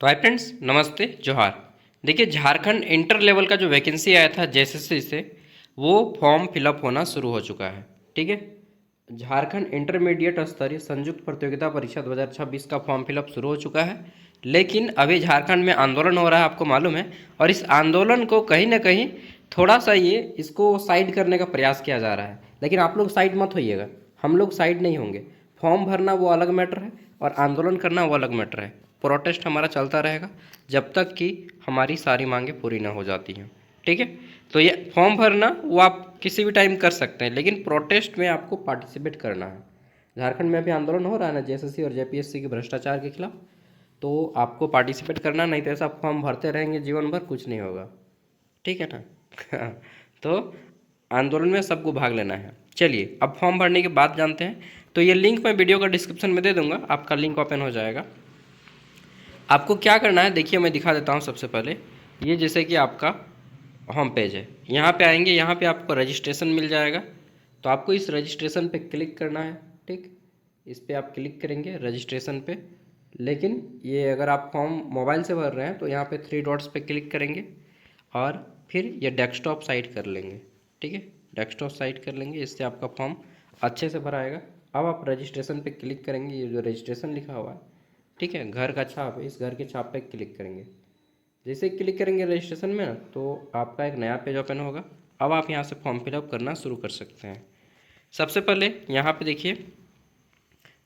तो hi friends, नमस्ते, जोहार। देखिए, झारखंड इंटर लेवल का जो वैकेंसी आया था जेएसएससी से, वो फॉर्म फिलअप होना शुरू हो चुका है। ठीक है, झारखंड इंटरमीडिएट स्तरीय संयुक्त प्रतियोगिता परीक्षा 2026 का फॉर्म फिलअप शुरू हो चुका है। लेकिन अभी झारखंड में आंदोलन हो रहा है, आपको मालूम है। और इस आंदोलन को कहीं ना कहीं थोड़ा सा ये इसको साइड करने का प्रयास किया जा रहा है। लेकिन आप लोग साइड मत होइएगा, हम लोग साइड नहीं होंगे। फॉर्म भरना वो अलग मैटर है और आंदोलन करना वो अलग मैटर है। प्रोटेस्ट हमारा चलता रहेगा जब तक कि हमारी सारी मांगें पूरी ना हो जाती हैं। ठीक है, तो ये फॉर्म भरना वो आप किसी भी टाइम कर सकते हैं, लेकिन प्रोटेस्ट में आपको पार्टिसिपेट करना है। झारखंड में अभी आंदोलन हो रहा है ना जेएसएससी और जेपीएससी के भ्रष्टाचार के खिलाफ, तो आपको पार्टिसिपेट करना, नहीं तो ऐसा फॉर्म भरते रहेंगे जीवन भर, कुछ नहीं होगा। ठीक है ना। तो आंदोलन में सबको भाग लेना है। चलिए, अब फॉर्म भरने की बात जानते हैं। तो ये लिंक मैं वीडियो का डिस्क्रिप्शन में दे दूंगा, आपका लिंक ओपन हो जाएगा। आपको क्या करना है, देखिए मैं दिखा देता हूँ। सबसे पहले ये जैसे कि आपका होम पेज है, यहाँ पे आएंगे, यहाँ पे आपको रजिस्ट्रेशन मिल जाएगा। तो आपको इस रजिस्ट्रेशन पे क्लिक करना है। ठीक, इस पे आप क्लिक करेंगे रजिस्ट्रेशन पे। लेकिन ये अगर आप फॉर्म मोबाइल से भर रहे हैं तो यहाँ पे 3 डॉट्स पे क्लिक करेंगे और फिर ये डेस्कटॉप साइट कर लेंगे। ठीक है, डेस्कटॉप साइट कर लेंगे, इससे आपका फॉर्म अच्छे से भरा आएगा। अब आप रजिस्ट्रेशन पे क्लिक करेंगे, ये जो रजिस्ट्रेशन लिखा हुआ है, ठीक है, घर का छाप है, इस घर के छाप पे क्लिक करेंगे। जैसे क्लिक करेंगे रजिस्ट्रेशन में ना, तो आपका एक नया पेज ओपन होगा। अब आप यहाँ से फॉर्म फिलअप करना शुरू कर सकते हैं। सबसे पहले यहाँ पे देखिए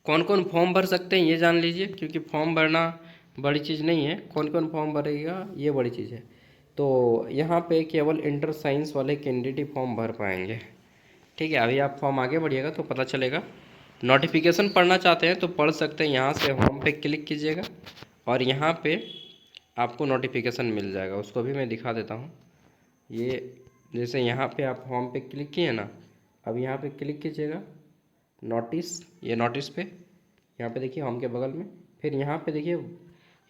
कौन कौन फॉर्म भर सकते हैं ये जान लीजिए, क्योंकि फॉर्म भरना बड़ी चीज़ नहीं है, कौन कौन फॉर्म भरेगा ये बड़ी चीज़ है। तो यहाँ पे केवल इंटर साइंस वाले कैंडिडेट ही फॉर्म भर पाएंगे। ठीक है, अभी आप फॉर्म आगे बढ़िएगा तो पता चलेगा। नोटिफिकेशन पढ़ना चाहते हैं तो पढ़ सकते हैं, यहाँ से होम पे क्लिक कीजिएगा और यहाँ पे आपको नोटिफिकेशन मिल जाएगा। उसको भी मैं दिखा देता हूँ। ये जैसे यहाँ पे आप होम पे क्लिक किए ना, अब यहाँ पे क्लिक कीजिएगा नोटिस, ये नोटिस पे, यहाँ पे देखिए होम के बगल में। फिर यहाँ पे देखिए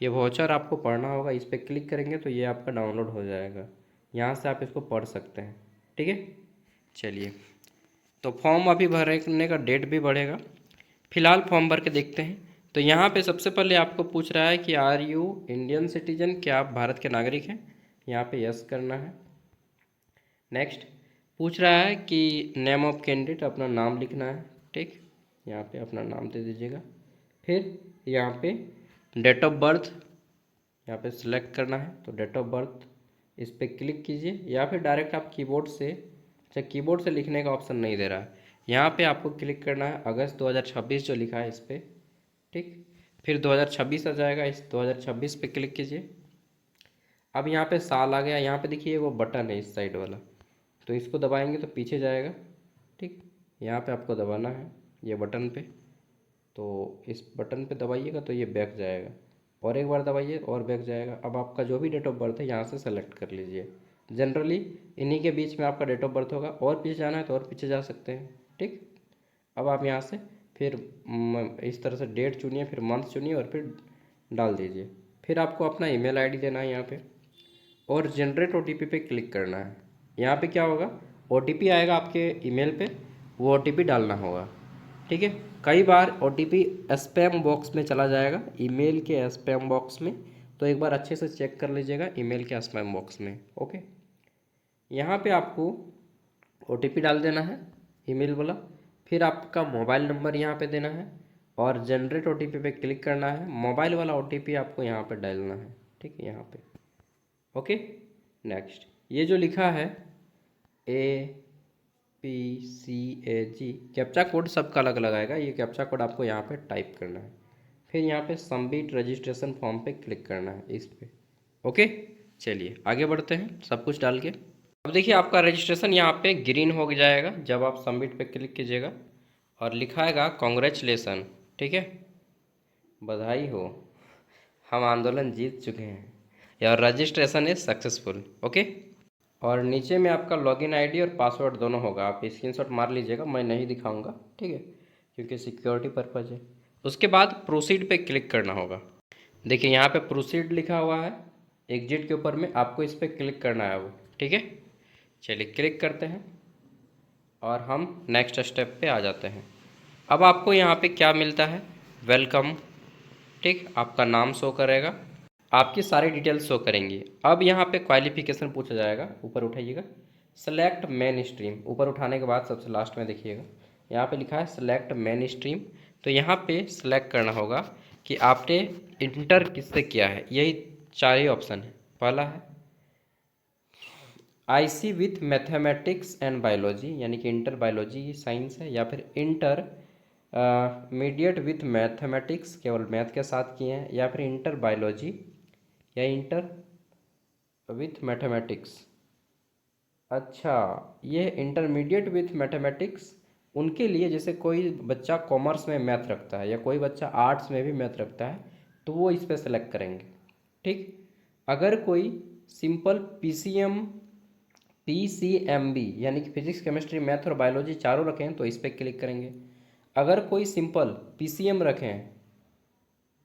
ये वाउचर आपको पढ़ना होगा, इस पर क्लिक करेंगे तो ये आपका डाउनलोड हो जाएगा। यहाँ से आप इसको पढ़ सकते हैं। ठीक है, चलिए, तो फॉर्म अभी भरने का डेट भी बढ़ेगा। फिलहाल फॉर्म भर के देखते हैं। तो यहाँ पे सबसे पहले आपको पूछ रहा है कि आर यू इंडियन सिटीजन, क्या आप भारत के नागरिक हैं। यहाँ पे यस करना है। नेक्स्ट पूछ रहा है कि नेम ऑफ कैंडिडेट, अपना नाम लिखना है। ठीक, यहाँ पे अपना नाम दे दीजिएगा। फिर यहाँ पे डेट ऑफ बर्थ यहाँ पे सिलेक्ट करना है, तो डेट ऑफ बर्थ इस पर क्लिक कीजिए, या फिर डायरेक्ट आप कीबोर्ड से, अच्छा कीबोर्ड से लिखने का ऑप्शन नहीं दे रहा है, यहाँ पे आपको क्लिक करना है अगस्त 2026 जो लिखा है इस पर। ठीक, फिर 2026 आ जाएगा, इस 2026 पे क्लिक कीजिए। अब यहाँ पे साल आ गया। यहाँ पे देखिए वो बटन है इस साइड वाला, तो इसको दबाएंगे तो पीछे जाएगा। ठीक, यहाँ पे आपको दबाना है ये बटन पे, तो इस बटन पे दबाइएगा तो ये बैक जाएगा, और एक बार दबाइए और बैक जाएगा। अब आपका जो भी डेट ऑफ बर्थ है यहाँ से सेलेक्ट कर लीजिए। जनरली इन्हीं के बीच में आपका डेट ऑफ बर्थ होगा, और पीछे जाना है तो और पीछे जा सकते हैं। ठीक, अब आप यहाँ से फिर इस तरह से डेट चुनिए, फिर मंथ चुनिए और फिर डाल दीजिए। फिर आपको अपना ईमेल आईडी देना है यहाँ पे, और जनरेट ओटीपी पे क्लिक करना है। यहाँ पे क्या होगा, ओटीपी आएगा आपके ईमेल पे, वो ओटीपी डालना होगा। ठीक है, कई बार ओटीपी स्पैम बॉक्स में चला जाएगा, ईमेल के स्पैम बॉक्स में, तो एक बार अच्छे से चेक कर लीजिएगा ईमेल के स्पैम बॉक्स में। ओके, यहाँ पे आपको ओटीपी डाल देना है ईमेल वाला, फिर आपका मोबाइल नंबर यहाँ पे देना है और जनरेट ओटीपी पे क्लिक करना है। मोबाइल वाला ओटीपी आपको यहाँ पे डालना है। ठीक है, यहाँ पे ओके। नेक्स्ट ये जो लिखा है APCAG कैप्चा कोड सबका अलग अलग आएगा, ये कैप्चा कोड आपको यहाँ पे टाइप करना है। फिर यहाँ पे सबमिट रजिस्ट्रेशन फॉर्म पे क्लिक करना है इस पे। ओके, चलिए आगे बढ़ते हैं सब कुछ डाल के। अब देखिए आपका रजिस्ट्रेशन यहाँ पे ग्रीन हो जाएगा जब आप सबमिट पे क्लिक कीजिएगा, और लिखाएगा कॉन्ग्रेचुलेसन। ठीक है, बधाई हो, हम आंदोलन जीत चुके हैं, या रजिस्ट्रेशन इज सक्सेसफुल। ओके, और नीचे में आपका लॉगिन आईडी और पासवर्ड दोनों होगा, आप स्क्रीनशॉट मार लीजिएगा, मैं नहीं दिखाऊंगा। ठीक है, क्योंकि सिक्योरिटी पर्पज़ है। उसके बाद प्रोसीड पे क्लिक करना होगा। देखिए यहाँ पे प्रोसीड लिखा हुआ है एग्जिट के ऊपर में, आपको इस पर क्लिक करना है वो। ठीक है, चलिए क्लिक करते हैं और हम नेक्स्ट स्टेप पे आ जाते हैं। अब आपको यहाँ पे क्या मिलता है, वेलकम। ठीक, आपका नाम शो करेगा, आपकी सारी डिटेल्स शो करेंगी। अब यहाँ पे क्वालिफिकेशन पूछा जाएगा, ऊपर उठाइएगा, सेलेक्ट मेन स्ट्रीम, ऊपर उठाने के बाद सबसे लास्ट में देखिएगा यहाँ पे लिखा है सेलेक्ट मेन स्ट्रीम। तो यहाँ पे सेलेक्ट करना होगा कि आपने इंटर किससे किया है, यही चार ही ऑप्शन है। पहला है IC with mathematics and biology, यानी कि इंटर बायोलॉजी साइंस है, या फिर इंटर मीडिएट विथ मैथमेटिक्स, केवल मैथ के साथ किए हैं, या फिर इंटर बायोलॉजी या इंटर विथ मैथमेटिक्स। अच्छा, ये इंटरमीडिएट विथ मैथमेटिक्स उनके लिए, जैसे कोई बच्चा कॉमर्स में मैथ रखता है या कोई बच्चा आर्ट्स में भी मैथ रखता है, तो वो इस पर सेलेक्ट करेंगे। ठीक, अगर कोई सिंपल पीसीएमबी यानी कि फिजिक्स केमिस्ट्री मैथ और बायोलॉजी चारों रखें तो इस पर क्लिक करेंगे। अगर कोई सिंपल पीसीएम रखें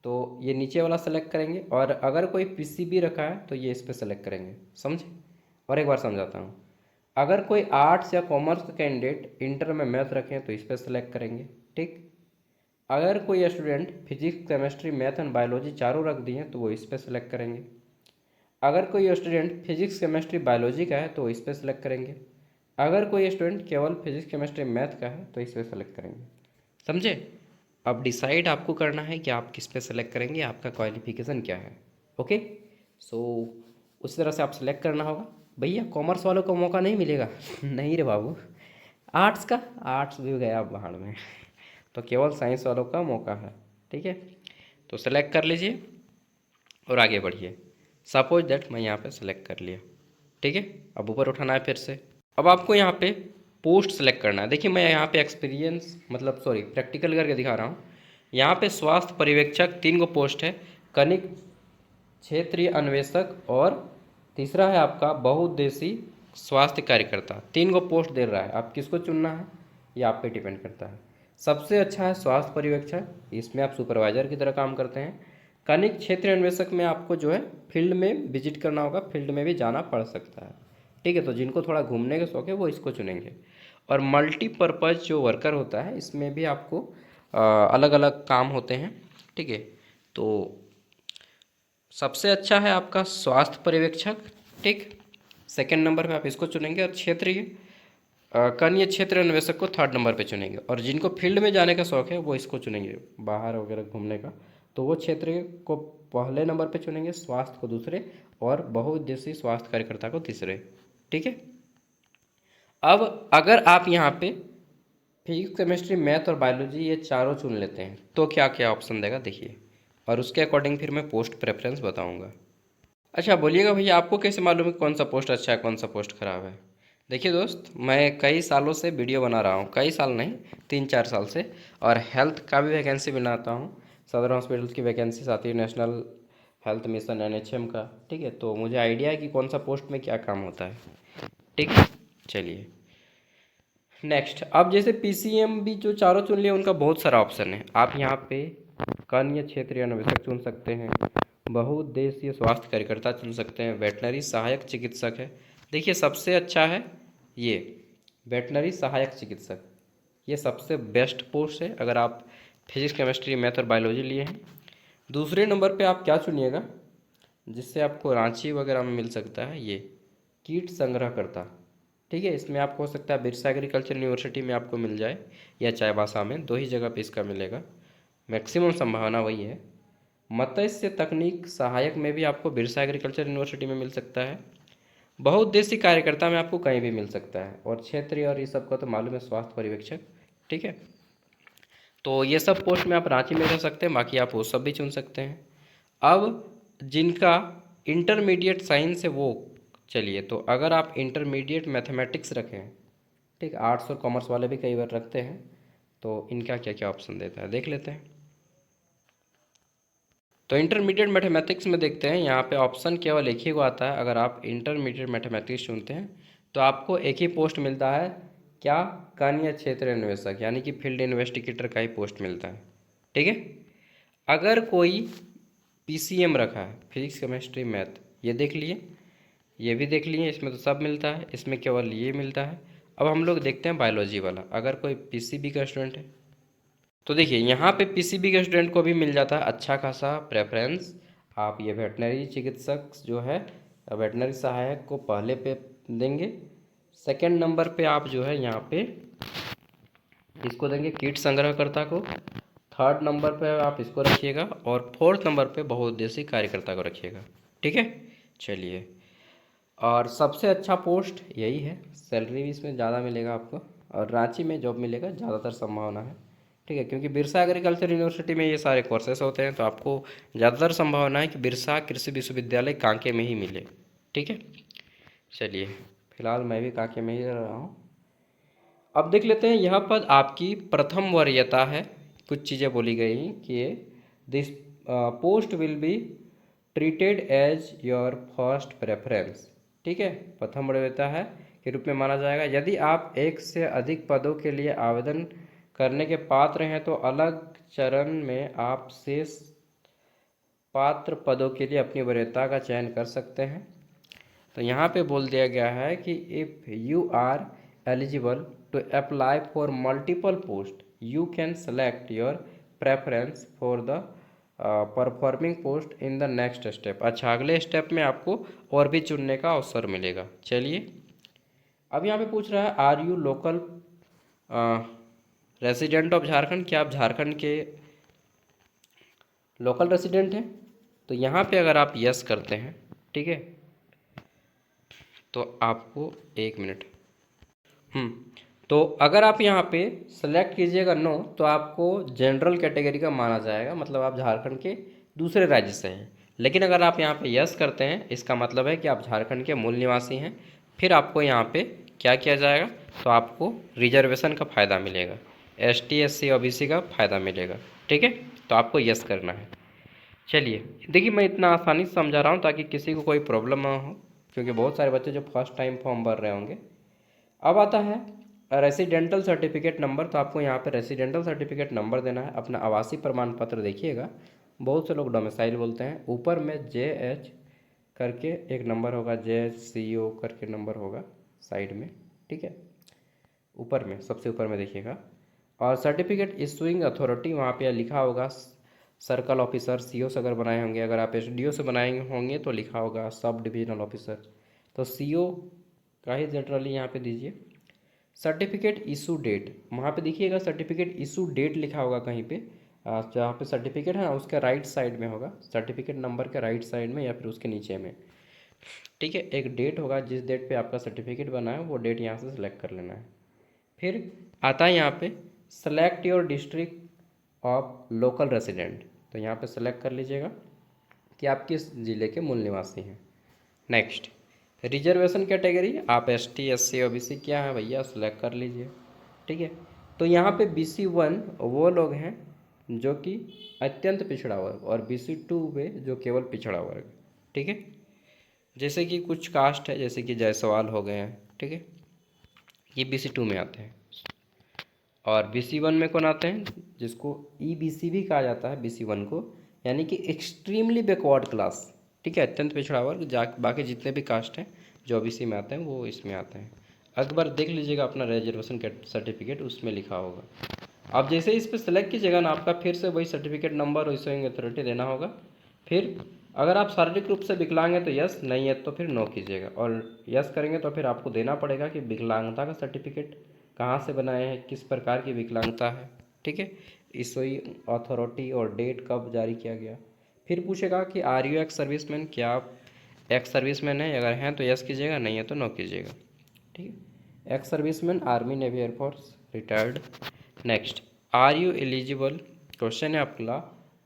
तो ये नीचे वाला सेलेक्ट करेंगे, और अगर कोई पीसीबी रखा है तो ये इस पर सेलेक्ट करेंगे। समझे? और एक बार समझाता हूँ। अगर कोई आर्ट्स या कॉमर्स का कैंडिडेट इंटर में मैथ रखें तो इस पर सेलेक्ट करेंगे। ठीक, अगर कोई student physics chemistry math and biology चारों रख दिए तो वो इस पर सेलेक्ट करेंगे। अगर कोई स्टूडेंट फिजिक्स केमिस्ट्री बायोलॉजी का है तो इस पर सेलेक्ट करेंगे। अगर कोई स्टूडेंट केवल फिजिक्स केमिस्ट्री मैथ का है तो इस पर सेलेक्ट करेंगे। समझे? अब डिसाइड आपको करना है कि आप किस पे सेलेक्ट करेंगे, आपका क्वालिफिकेशन क्या है। ओके, सो उस तरह से आप सेलेक्ट करना होगा। भैया कॉमर्स वालों को मौका नहीं मिलेगा? नहीं रे बाबू, आर्ट्स का, आर्ट्स भी गया बाहर में, तो केवल साइंस वालों का मौका है। ठीक है, तो सेलेक्ट कर लीजिए और आगे बढ़िए। सपोज दैट मैं यहाँ पे सेलेक्ट कर लिया। ठीक है, अब ऊपर उठाना है फिर से। अब आपको यहाँ पे पोस्ट सेलेक्ट करना है। देखिए मैं यहाँ पे एक्सपीरियंस मतलब सॉरी प्रैक्टिकल करके दिखा रहा हूँ। यहाँ पे स्वास्थ्य पर्यवेक्षक 3 गो पोस्ट है, कनिक क्षेत्रीय अन्वेषक, और तीसरा है आपका बहुउद्देशीय स्वास्थ्य कार्यकर्ता। 3 गो पोस्ट दे रहा है, आप किसको चुनना है ये आप पे डिपेंड करता है। सबसे अच्छा है स्वास्थ्य पर्यवेक्षक, इसमें आप सुपरवाइजर की तरह काम करते हैं। कनिक क्षेत्रीय अन्वेषक में आपको जो है फील्ड में विजिट करना होगा, फील्ड में भी जाना पड़ सकता है। ठीक है, तो जिनको थोड़ा घूमने का शौक है वो इसको चुनेंगे। और मल्टीपर्पज़ जो वर्कर होता है इसमें भी आपको अलग अलग काम होते हैं। ठीक है, तो सबसे अच्छा है आपका स्वास्थ्य पर्यवेक्षक। ठीक, सेकंड नंबर पे आप इसको चुनेंगे, और क्षेत्रीय कनीय क्षेत्र अन्वेषक को थर्ड नंबर पे चुनेंगे। और जिनको फील्ड में जाने का शौक है वो इसको चुनेंगे, बाहर वगैरह घूमने का, तो वो क्षेत्र को पहले नंबर पे चुनेंगे, स्वास्थ्य को दूसरे, और बहुउद्देशीय स्वास्थ्य कार्यकर्ता को तीसरे। ठीक है, अब अगर आप यहाँ पे फिजिक्स केमिस्ट्री मैथ और बायोलॉजी ये चारों चुन लेते हैं तो क्या क्या ऑप्शन देगा देखिए, और उसके अकॉर्डिंग फिर मैं पोस्ट प्रेफरेंस बताऊँगा। अच्छा बोलिएगा भैया आपको कैसे मालूम है कौन सा पोस्ट अच्छा है कौन सा पोस्ट खराब है? देखिए दोस्त, मैं कई सालों से वीडियो बना रहा हूँ, कई साल नहीं 3-4 साल से, और हेल्थ का भी वैकेंसी बनाता हूँ। सदर हॉस्पिटल की वैकेंसी आती है, नेशनल हेल्थ मिशन एनएचएम का। ठीक है, तो मुझे आइडिया है कि कौन सा पोस्ट में क्या काम होता है। ठीक है, चलिए नेक्स्ट। अब जैसे पीसीएम भी जो चारों चुन लिए उनका बहुत सारा ऑप्शन है। आप यहाँ पे कनीय क्षेत्रीय अन्वेषक चुन सकते हैं, बहुउद्देशीय स्वास्थ्य कार्यकर्ता चुन सकते हैं, वेटनरी सहायक चिकित्सक है। देखिए सबसे अच्छा है ये वेटनरी सहायक चिकित्सक, ये सबसे बेस्ट पोस्ट है अगर आप फिजिक्स केमिस्ट्री मैथ और बायोलॉजी लिए हैं। दूसरे नंबर पे आप क्या चुनिएगा जिससे आपको रांची वगैरह में मिल सकता है, ये कीट संग्रहकर्ता। ठीक है, इसमें आपको हो सकता है बिरसा एग्रीकल्चर यूनिवर्सिटी में आपको मिल जाए, या चाईबासा में, 2 ही जगह पे इसका मिलेगा, मैक्सिमम संभावना वही है। मत्स्य तकनीक सहायक में भी आपको बिरसा एग्रीकल्चर यूनिवर्सिटी में मिल सकता है। बहुउद्देशीय कार्यकर्ता में आपको कहीं भी मिल सकता है, और क्षेत्रीय और ये सब का तो मालूम है, स्वास्थ्य पर्यवेक्षक। ठीक है, तो ये सब पोस्ट में आप रांची में रह सकते हैं, बाकी आप वो सब भी चुन सकते हैं। अब जिनका इंटरमीडिएट साइंस है वो, चलिए तो अगर आप इंटरमीडिएट मैथमेटिक्स रखें, ठीक, आर्ट्स और कॉमर्स वाले भी कई बार रखते हैं, तो इनका क्या क्या ऑप्शन देता है देख लेते हैं। तो इंटरमीडिएट मैथमेटिक्स में देखते हैं, यहाँ पे ऑप्शन केवल एक ही को आता है। अगर आप इंटरमीडिएट मैथमेटिक्स चुनते हैं तो आपको एक ही पोस्ट मिलता है, क्या? कनीय क्षेत्र अन्वेषक, यानी कि फील्ड इन्वेस्टिगेटर का ही पोस्ट मिलता है। ठीक है, अगर कोई पीसीएम रखा है, फिजिक्स केमिस्ट्री मैथ, ये देख लिए, ये भी देख लिए, इसमें तो सब मिलता है, इसमें केवल ये मिलता है। अब हम लोग देखते हैं बायोलॉजी वाला, अगर कोई पीसीबी का स्टूडेंट है तो देखिए यहाँ पे पीसीबी के स्टूडेंट को भी मिल जाता है अच्छा खासा प्रेफरेंस। आप ये वेटनरी चिकित्सक जो है, वेटनरी सहायक को पहले पे देंगे। सेकंड नंबर पे आप जो है यहाँ पे इसको देंगे कीट संग्रहकर्ता को। थर्ड नंबर पे आप इसको रखिएगा और फोर्थ नंबर पे बहुउद्देशीय कार्यकर्ता को रखिएगा। ठीक है, चलिए। और सबसे अच्छा पोस्ट यही है, सैलरी भी इसमें ज़्यादा मिलेगा आपको, और रांची में जॉब मिलेगा ज़्यादातर संभावना है। ठीक है, क्योंकि बिरसा एग्रीकल्चर यूनिवर्सिटी में ये सारे कोर्सेस होते हैं, तो आपको ज़्यादातर संभावना है कि बिरसा कृषि विश्वविद्यालय कांके में ही मिले। ठीक है, चलिए, फिलहाल मैं भी कांके में ही रह रहा हूँ। अब देख लेते हैं, यह पद आपकी प्रथम वरीयता है। कुछ चीज़ें बोली गई कि this post will be treated as your first preference. ठीक है, प्रथम वरीयता है के रूप में माना जाएगा। यदि आप एक से अधिक पदों के लिए आवेदन करने के पात्र हैं तो अलग चरण में आप शेष पात्र पदों के लिए अपनी वरीयता का चयन कर सकते हैं। तो यहाँ पे बोल दिया गया है कि if you are eligible to apply for multiple post you can select your preference for the performing post in the next step. अच्छा, अगले स्टेप में आपको और भी चुनने का अवसर मिलेगा। चलिए, अब यहाँ पे पूछ रहा है are you local resident of Jharkhand, क्या आप झारखंड के लोकल रेसिडेंट हैं? तो यहाँ पे अगर आप यस करते हैं, ठीक है, तो आपको एक मिनट तो अगर आप यहाँ पे सेलेक्ट कीजिएगा नो, तो आपको जनरल कैटेगरी का माना जाएगा, मतलब आप झारखंड के दूसरे राज्य से हैं। लेकिन अगर आप यहाँ पे यस करते हैं, इसका मतलब है कि आप झारखंड के मूल निवासी हैं। फिर आपको यहाँ पे क्या किया जाएगा, तो आपको रिजर्वेशन का फ़ायदा मिलेगा, ST SC OBC का फ़ायदा मिलेगा। ठीक है, तो आपको यस करना है। चलिए, देखिए, मैं इतना आसानी से समझा रहा हूँ ताकि किसी को कोई प्रॉब्लम ना हो, क्योंकि बहुत सारे बच्चे जो फर्स्ट टाइम फॉर्म भर रहे होंगे। अब आता है रेसिडेंटल सर्टिफिकेट नंबर। तो आपको यहाँ पे रेसिडेंटल सर्टिफिकेट नंबर देना है। अपना आवासीय प्रमाण पत्र देखिएगा, बहुत से लोग डोमिसाइल बोलते हैं। ऊपर में JH करके एक नंबर होगा, JHCO करके नंबर होगा साइड में। ठीक है, ऊपर में, सबसे ऊपर में देखिएगा। और सर्टिफिकेट इशूइंग अथॉरिटी, वहाँ पे लिखा होगा सर्कल ऑफिसर, CO से अगर बनाए होंगे। अगर आप SDO से बनाए होंगे तो लिखा होगा सब डिविजनल ऑफिसर। तो CO का ही जनरली यहाँ पे दीजिए। सर्टिफिकेट इशू डेट, वहाँ पे देखिएगा सर्टिफिकेट इशू डेट लिखा होगा कहीं पे, जहाँ पे सर्टिफिकेट है ना उसके राइट साइड में होगा, सर्टिफिकेट नंबर के राइट साइड में या फिर उसके नीचे में। ठीक है, एक डेट होगा, जिस डेट पे आपका सर्टिफिकेट बना है वो डेट यहाँ से सिलेक्ट कर लेना है। फिर आता है यहाँ पे select your district of local resident. तो यहाँ पे सेलेक्ट कर लीजिएगा कि आप किस ज़िले के मूल निवासी हैं। नेक्स्ट, रिजर्वेशन कैटेगरी, आप ST SC OBC क्या है भैया, सेलेक्ट कर लीजिए। ठीक है, तो यहाँ पे BC1 वो लोग हैं जो कि अत्यंत पिछड़ा वर्ग, और BC2 वे जो केवल पिछड़ा वर्ग। ठीक है, जैसे कि कुछ कास्ट है, जैसे कि जायसवाल हो गए हैं। ठीक है, ये BC2 में आते हैं। और BC1 में कौन आते हैं, जिसको EBC भी कहा जाता है BC1 को, यानी कि एक्सट्रीमली बैकवर्ड क्लास। ठीक है, अत्यंत पिछड़ा वर्ग। बाकी जितने भी कास्ट हैं जो OBC में आते हैं वो इसमें आते हैं। एक बार देख लीजिएगा अपना रिजर्वेशन सर्टिफिकेट, उसमें लिखा होगा। आप जैसे इस पर सेलेक्ट कीजिएगा ना, आपका फिर से वही सर्टिफिकेट नंबर और इशूइंग अथॉरिटी देना होगा। फिर अगर आप शारीरिक रूप से विकलांग हैं तो यस, नहीं है तो फिर नो कीजिएगा। और यस करेंगे तो फिर आपको देना पड़ेगा कि विकलांगता का सर्टिफिकेट कहाँ से बनाए हैं, किस प्रकार की विकलांगता है। ठीक है, इशूइंग अथॉरिटी और डेट कब जारी किया गया। फिर पूछेगा कि आर यू एक्स सर्विसमैन, क्या आप एक्स सर्विसमैन हैं? अगर हैं तो यस कीजिएगा, नहीं है तो नो कीजिएगा। ठीक है, ex serviceman, army, navy, air force, retired. Next, are you eligible, question है आपका,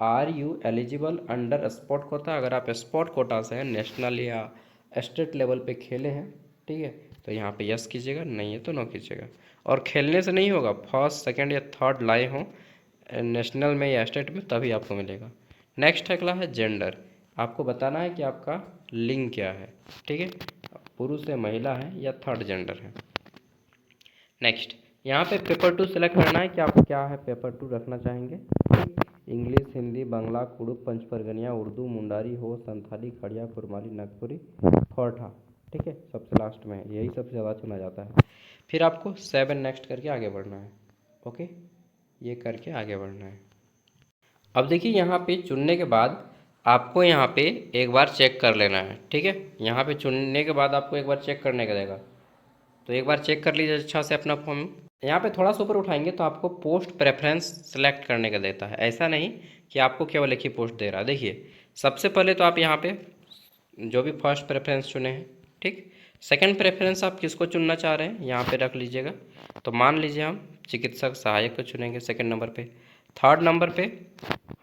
are you eligible under sport quota. अगर आप स्पोर्ट कोटा से हैं, नेशनल या स्टेट लेवल पे खेले हैं, ठीक है, तो यहाँ पे यस कीजिएगा, नहीं है तो नो कीजिएगा। और खेलने से नहीं होगा, फर्स्ट सेकंड या थर्ड लाए हों नेशनल में या स्टेट में, तभी आपको मिलेगा। नेक्स्ट अगला है जेंडर, आपको बताना है कि आपका लिंग क्या है। ठीक है, पुरुष है, महिला है या थर्ड जेंडर है। नेक्स्ट, यहाँ पे पेपर 2 सेलेक्ट करना है कि आप क्या है पेपर 2 रखना चाहेंगे। इंग्लिश, हिंदी, बांग्ला, कुड़ुक, पंचपरगनिया, उर्दू, मुंडारी, हो, संथाली, खड़िया, कुरमाली, नागपुरी, फौरठा। ठीक है, सबसे लास्ट में यही सबसे ज़्यादा चुना जाता है। फिर आपको 7 नेक्स्ट करके आगे बढ़ना है। ओके, ये करके आगे बढ़ना है। अब देखिए, यहाँ पे चुनने के बाद आपको यहाँ पे एक बार चेक कर लेना है, ठीक है। यहाँ पे चुनने के बाद आपको एक बार चेक करने का देगा, तो एक बार चेक कर लीजिए अच्छा से अपना फॉर्म। यहाँ पे थोड़ा सा ऊपर उठाएंगे तो आपको पोस्ट प्रेफरेंस सेलेक्ट करने का देता है। ऐसा नहीं कि आपको केवल एक ही पोस्ट दे रहा है। देखिए सबसे पहले तो आप यहाँ पे जो भी फर्स्ट प्रेफरेंस चुने हैं, ठीक। सेकंड प्रेफरेंस आप किसको चुनना चाह रहे हैं यहाँ पे रख लीजिएगा। तो मान लीजिए हम चिकित्सक सहायक को चुनेंगे सेकंड नंबर पे। थर्ड नंबर पे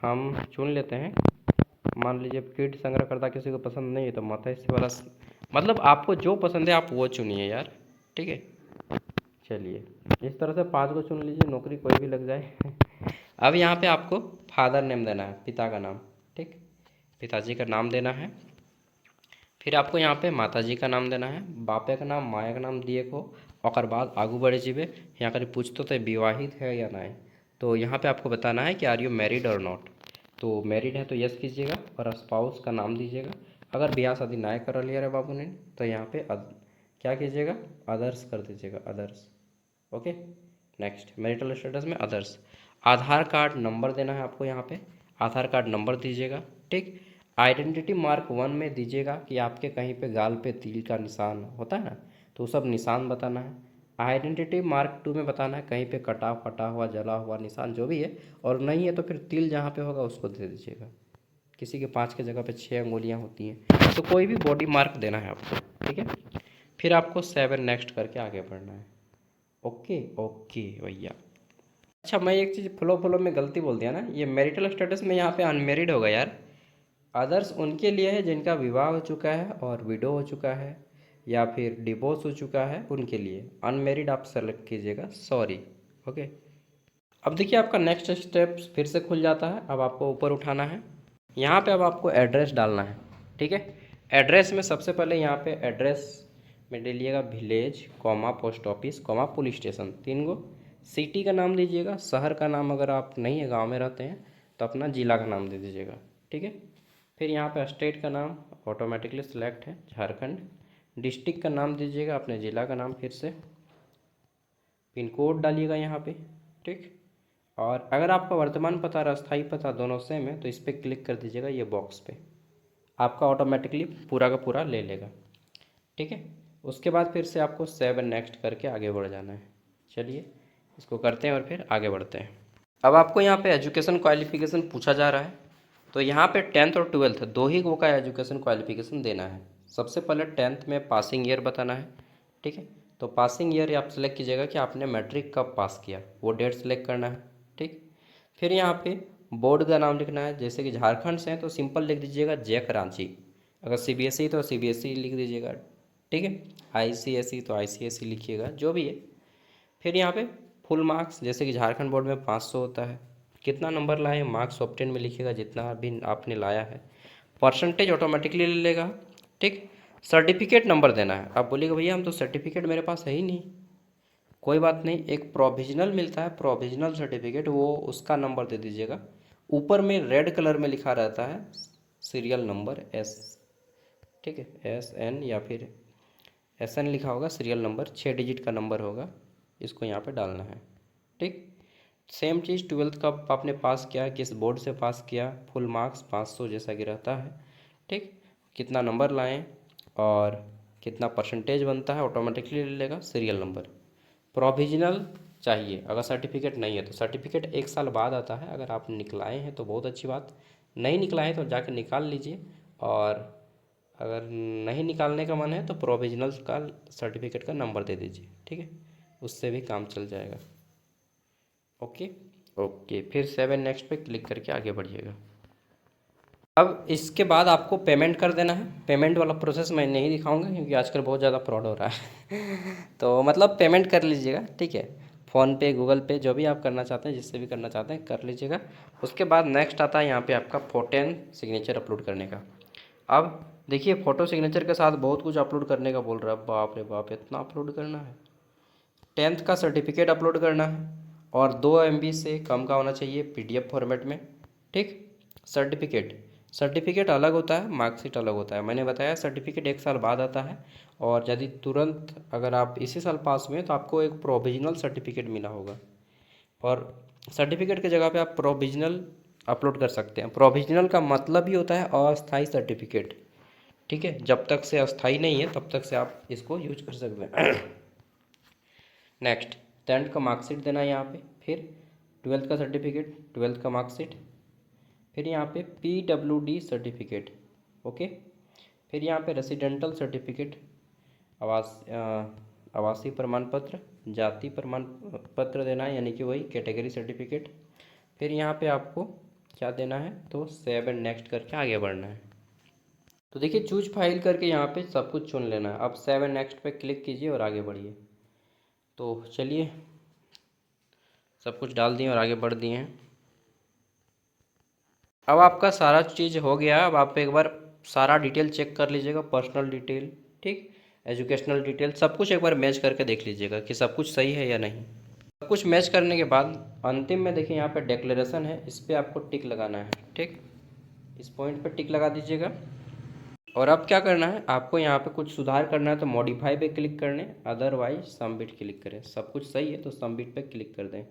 हम चुन लेते हैं, मान लीजिए कीट संग्रहकर्ता किसी को पसंद नहीं है तो मत्स्य वाला मतलब आपको जो पसंद है आप वो चुनिए यार, ठीक है। चलिए इस तरह से 5 को चुन लीजिए, नौकरी कोई भी लग जाए। अब यहाँ पे आपको फादर नेम देना है, पिता का नाम, ठीक। पिताजी का नाम देना है। फिर आपको यहाँ पे माताजी का नाम देना है, बापे का नाम माया का नाम दिए को। और बाद आगू बढ़े जीवे यहाँ कर पूछते थे विवाहित है या नहीं, तो यहाँ पे आपको बताना है कि आर यू मैरिड और नॉट। तो मैरिड है तो यस कीजिएगा और स्पाउस का नाम दीजिएगा। अगर ब्याह शादी ना कर लिया रे बाबू ने तो यहाँ पे क्या कीजिएगा, अदर्स कर दीजिएगा, others. Okay next marital status में अदर्स। आधार कार्ड नंबर देना है आपको, यहाँ पे आधार कार्ड नंबर दीजिएगा, ठीक। आइडेंटिटी मार्क 1 में दीजिएगा कि आपके कहीं पे गाल पे तिल का निशान होता है ना, तो सब निशान बताना है। आइडेंटिटी मार्क 2 में बताना है कहीं पे कटा फटा हुआ जला हुआ निशान जो भी है, और नहीं है तो फिर तिल जहाँ पे होगा उसको दे दीजिएगा। किसी के 5 की जगह पे 6 अंगुलियाँ होती हैं, तो कोई भी बॉडी मार्क देना है आपको, ठीक है। फिर आपको 7 नेक्स्ट करके आगे बढ़ना है। ओके ओके भैया। अच्छा मैं एक चीज़ फ्लो फ्लो में गलती बोल दिया ना, ये मैरिटल स्टेटस में यहाँ पे अनमेरिड होगा यार। अदर्स उनके लिए है जिनका विवाह हो चुका है और विडो हो चुका है या फिर डिवोर्स हो चुका है, उनके लिए। अनमेरिड आप सेलेक्ट कीजिएगा, सॉरी। ओके अब देखिए आपका नेक्स्ट स्टेप फिर से खुल जाता है। अब आपको ऊपर उठाना है, यहाँ पे अब आपको एड्रेस डालना है, ठीक है। एड्रेस में सबसे पहले यहाँ पे एड्रेस में डालिएगा village comma post office comma police station, 3 गो। सिटी का नाम दीजिएगा, शहर का नाम अगर आप नहीं है गांव में रहते हैं तो अपना ज़िला का नाम दे दीजिएगा, ठीक है। फिर यहाँ पे स्टेट का नाम ऑटोमेटिकली सिलेक्ट है झारखंड। डिस्ट्रिक्ट का नाम दीजिएगा अपने ज़िला का नाम, फिर से पिन कोड डालिएगा यहाँ पे, ठीक। और अगर आपका वर्तमान पता और अस्थायी पता दोनों सेम है तो इस पर क्लिक कर दीजिएगा ये बॉक्स पे, आपका ऑटोमेटिकली पूरा का पूरा ले लेगा, ठीक है। उसके बाद फिर से आपको 7 नेक्स्ट करके आगे बढ़ जाना है। चलिए इसको करते हैं और फिर आगे बढ़ते हैं। अब आपको यहाँ पे एजुकेशन क्वालिफिकेशन पूछा जा रहा है, तो यहाँ पे 10th और 12th दो ही गो का एजुकेशन क्वालिफिकेशन देना है। सबसे पहले 10th में पासिंग ईयर बताना है, ठीक है। तो पासिंग ईयर आप सेलेक्ट कीजिएगा कि आपने मैट्रिक कब पास किया, वो डेट सेलेक्ट करना है, ठीक। फिर यहाँ पे बोर्ड का नाम लिखना है, जैसे कि झारखंड से है तो सिंपल लिख दीजिएगा जैक रांची। अगर सीबीएसई तो सीबीएसई लिख दीजिएगा, ठीक है। आईसीएसई तो आईसीएसई लिखिएगा, जो भी है। फिर यहाँ पे फुल मार्क्स, जैसे कि झारखंड बोर्ड में 500 होता है, कितना नंबर लाए मार्क्स ऑप्टेन में लिखिएगा जितना भी आपने लाया है। परसेंटेज ऑटोमेटिकली ले लेगा, ठीक। सर्टिफिकेट नंबर देना है। आप बोलिएगा भैया हम तो सर्टिफिकेट मेरे पास है ही नहीं, कोई बात नहीं, एक प्रोविजनल मिलता है प्रोविजनल सर्टिफिकेट, वो उसका नंबर दे दीजिएगा। ऊपर में रेड कलर में लिखा रहता है सीरियल नंबर एस, ठीक है, SN या फिर SN लिखा होगा, सीरियल नंबर 6 डिजिट का नंबर होगा, इसको यहाँ पे डालना है, ठीक। सेम चीज़ 12th कब आपने पास किया, किस बोर्ड से पास किया, फुल मार्क्स 500 जैसा कि रहता है, ठीक। कितना नंबर लाएं और कितना परसेंटेज बनता है ऑटोमेटिकली ले लेगा। सीरियल नंबर प्रोविजनल चाहिए, अगर सर्टिफिकेट नहीं है तो सर्टिफिकेट 1 साल बाद आता है। अगर आप निकलाए हैं तो बहुत अच्छी बात, नहीं निकलाए तो जाके निकाल लीजिए। और अगर नहीं निकालने का मन है तो प्रोविजनल का सर्टिफिकेट का नंबर दे दीजिए, ठीक है, उससे भी काम चल जाएगा। ओके ओके फिर 7 नेक्स्ट पे क्लिक करके आगे बढ़िएगा। अब इसके बाद आपको पेमेंट कर देना है। पेमेंट वाला प्रोसेस मैं नहीं दिखाऊंगा क्योंकि आजकल बहुत ज़्यादा फ्रॉड हो रहा है। तो मतलब पेमेंट कर लीजिएगा, ठीक है। फ़ोन पे गूगल पे जो भी आप करना चाहते हैं, जिससे भी करना चाहते हैं कर लीजिएगा। उसके बाद नेक्स्ट आता है यहाँ पे आपका फोटो एंड सिग्नेचर अपलोड करने का। अब देखिए फ़ोटो सिग्नेचर के साथ बहुत कुछ अपलोड करने का बोल रहा है, बाप रे बाप इतना अपलोड करना है। 10th का सर्टिफिकेट अपलोड करना है और 2 MB से कम का होना चाहिए PDF फॉर्मेट में, ठीक। सर्टिफिकेट अलग होता है, मार्कशीट अलग होता है। मैंने बताया सर्टिफिकेट 1 साल बाद आता है, और यदि तुरंत अगर आप इसी साल पास हुए तो आपको एक प्रोविजनल सर्टिफिकेट मिला होगा, और सर्टिफिकेट की जगह पे आप प्रोविजनल अपलोड कर सकते हैं। प्रोविजनल का मतलब ही होता है अस्थाई सर्टिफिकेट, ठीक है। जब तक से अस्थाई नहीं है तब तक से आप इसको यूज कर सकते हैं। नेक्स्ट, 10th का मार्कशीट देना है यहाँ पे, फिर 12th का सर्टिफिकेट, 12th का मार्कशीट, फिर यहाँ पे PWD सर्टिफिकेट, ओके। फिर यहाँ पे रेसिडेंटल सर्टिफिकेट, आवासीय प्रमाण पत्र, जाति प्रमाण पत्र देना है, यानी कि वही कैटेगरी सर्टिफिकेट। फिर यहाँ पे आपको क्या देना है, तो 7 नेक्स्ट करके आगे बढ़ना है। तो देखिए चूज फाइल करके यहाँ पे सब कुछ चुन लेना है। अब 7 नेक्स्ट पे क्लिक कीजिए और आगे बढ़िए। तो चलिए सब कुछ डाल दिए और आगे बढ़ दिए हैं। अब आपका सारा चीज़ हो गया। अब आप एक बार सारा डिटेल चेक कर लीजिएगा, पर्सनल डिटेल, ठीक, एजुकेशनल डिटेल, सब कुछ एक बार मैच करके देख लीजिएगा कि सब कुछ सही है या नहीं। सब कुछ मैच करने के बाद अंतिम में देखिए यहाँ पे डिक्लेरेशन है, इस पर आपको टिक लगाना है, ठीक। इस पॉइंट पर टिक लगा दीजिएगा। और अब क्या करना है, आपको यहाँ पे कुछ सुधार करना है तो मॉडिफाई पे क्लिक करने, अदरवाइज सबमिट क्लिक करें। सब कुछ सही है तो सबमिट पे क्लिक कर दें।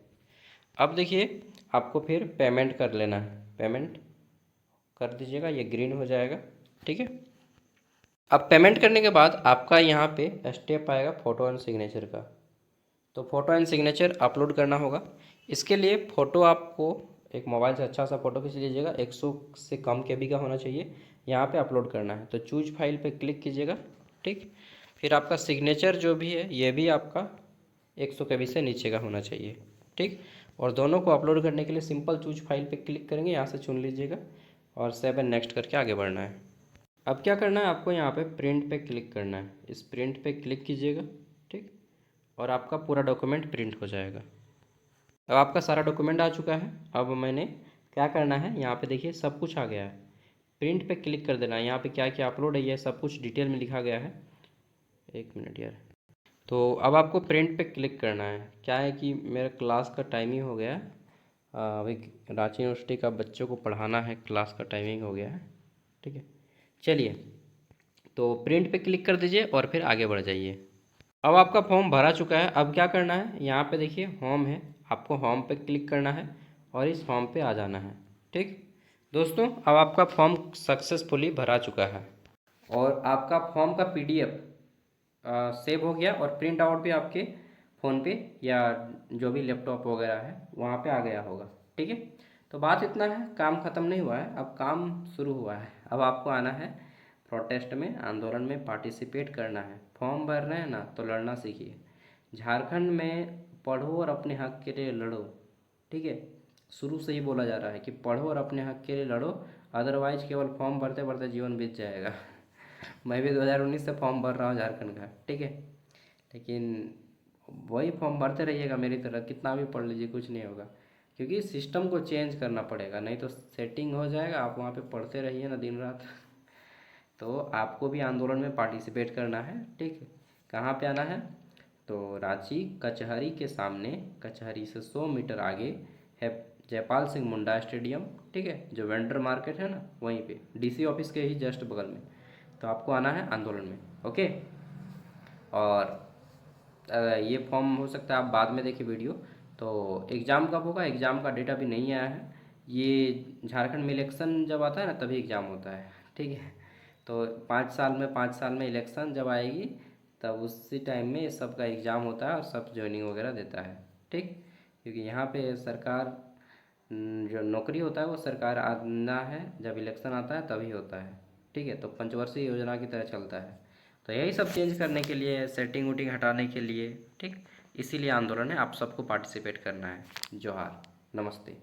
अब देखिए आपको फिर पेमेंट कर लेना है, पेमेंट कर दीजिएगा, ये ग्रीन हो जाएगा, ठीक है। अब पेमेंट करने के बाद आपका यहाँ पे स्टेप आएगा फ़ोटो एंड सिग्नेचर का। तो फ़ोटो एंड सिग्नेचर अपलोड करना होगा। इसके लिए फ़ोटो आपको एक मोबाइल से अच्छा सा फ़ोटो खींच लीजिएगा, 100 से कम KB का होना चाहिए, यहाँ पे अपलोड करना है। तो चूज फाइल पे क्लिक कीजिएगा, ठीक। फिर आपका सिग्नेचर जो भी है ये भी आपका 100 KB से नीचे का होना चाहिए, ठीक। और दोनों को अपलोड करने के लिए सिंपल चूज फाइल पे क्लिक करेंगे, यहाँ से चुन लीजिएगा और 7 नेक्स्ट करके आगे बढ़ना है। अब क्या करना है, आपको यहाँ पे प्रिंट पे क्लिक करना है। इस प्रिंट पे क्लिक कीजिएगा, ठीक, और आपका पूरा डॉक्यूमेंट प्रिंट हो जाएगा। अब आपका सारा डॉक्यूमेंट आ चुका है। अब मैंने क्या करना है, यहाँ पे देखिए सब कुछ आ गया है। प्रिंट पे क्लिक कर देना है। यहाँ पे क्या क्या अपलोड है ये सब कुछ डिटेल में लिखा गया है। एक मिनट यार। तो अब आपको प्रिंट पे क्लिक करना है। क्या है कि मेरा क्लास का टाइमिंग हो गया है, अभी रांची यूनिवर्सिटी का बच्चों को पढ़ाना है, क्लास का टाइमिंग हो गया है, ठीक है। चलिए तो प्रिंट पे क्लिक कर दीजिए और फिर आगे बढ़ जाइए। अब आपका फॉर्म भरा चुका है। अब क्या करना है, यहाँ पे देखिए होम है, आपको होम पे क्लिक करना है और इस फॉर्म पे आ जाना है, ठीक दोस्तों। अब आपका फॉर्म सक्सेसफुली भरा चुका है और आपका फॉर्म का PDF सेव हो गया और प्रिंट आउट भी आपके फ़ोन पे या जो भी लैपटॉप वगैरह है वहाँ पे आ गया होगा, ठीक है। तो बात इतना है, काम ख़त्म नहीं हुआ है, अब काम शुरू हुआ है। अब आपको आना है प्रोटेस्ट में, आंदोलन में पार्टिसिपेट करना है। फॉर्म भर रहे हैं ना, तो लड़ना सीखिए। झारखंड में पढ़ो और अपने हक के लिए लड़ो, ठीक है। शुरू से ही बोला जा रहा है कि पढ़ो और अपने हक के लिए लड़ो, अदरवाइज केवल फॉर्म भरते भरते जीवन बीत जाएगा। मैं भी 2019 से फॉर्म भर रहा हूँ झारखंड का, ठीक है। लेकिन वही फॉर्म भरते रहिएगा मेरी तरह, कितना भी पढ़ लीजिए कुछ नहीं होगा, क्योंकि सिस्टम को चेंज करना पड़ेगा, नहीं तो सेटिंग हो जाएगा। आप वहाँ पे पढ़ते रहिए ना दिन रात। तो आपको भी आंदोलन में पार्टिसिपेट करना है, ठीक है। कहाँ पे आना है, तो रांची कचहरी के सामने, कचहरी से 100 मीटर आगे है जयपाल सिंह मुंडा स्टेडियम, ठीक है, जो वेंडर मार्केट है ना वहीं पे, DC ऑफिस के ही जस्ट बगल में। तो आपको आना है आंदोलन में, ओके। और ये फॉर्म हो सकता है आप बाद में देखिए वीडियो। तो एग्ज़ाम कब होगा, एग्ज़ाम का डेट अभी नहीं आया है। ये झारखंड में इलेक्शन जब आता है ना तभी एग्ज़ाम होता है, ठीक है। तो 5 साल में इलेक्शन जब आएगी तब उसी टाइम में ये सब का एग्ज़ाम होता है और सब ज्वाइनिंग वगैरह देता है, ठीक। क्योंकि यहाँ पे सरकार जो नौकरी होता है वो सरकार आना है जब इलेक्शन आता है तभी होता है, ठीक है। तो पंचवर्षीय योजना की तरह चलता है। तो यही सब चेंज करने के लिए, सेटिंग वुटिंग हटाने के लिए, ठीक, इसीलिए आंदोलन है। आप सबको पार्टिसिपेट करना है। जोहार, नमस्ते।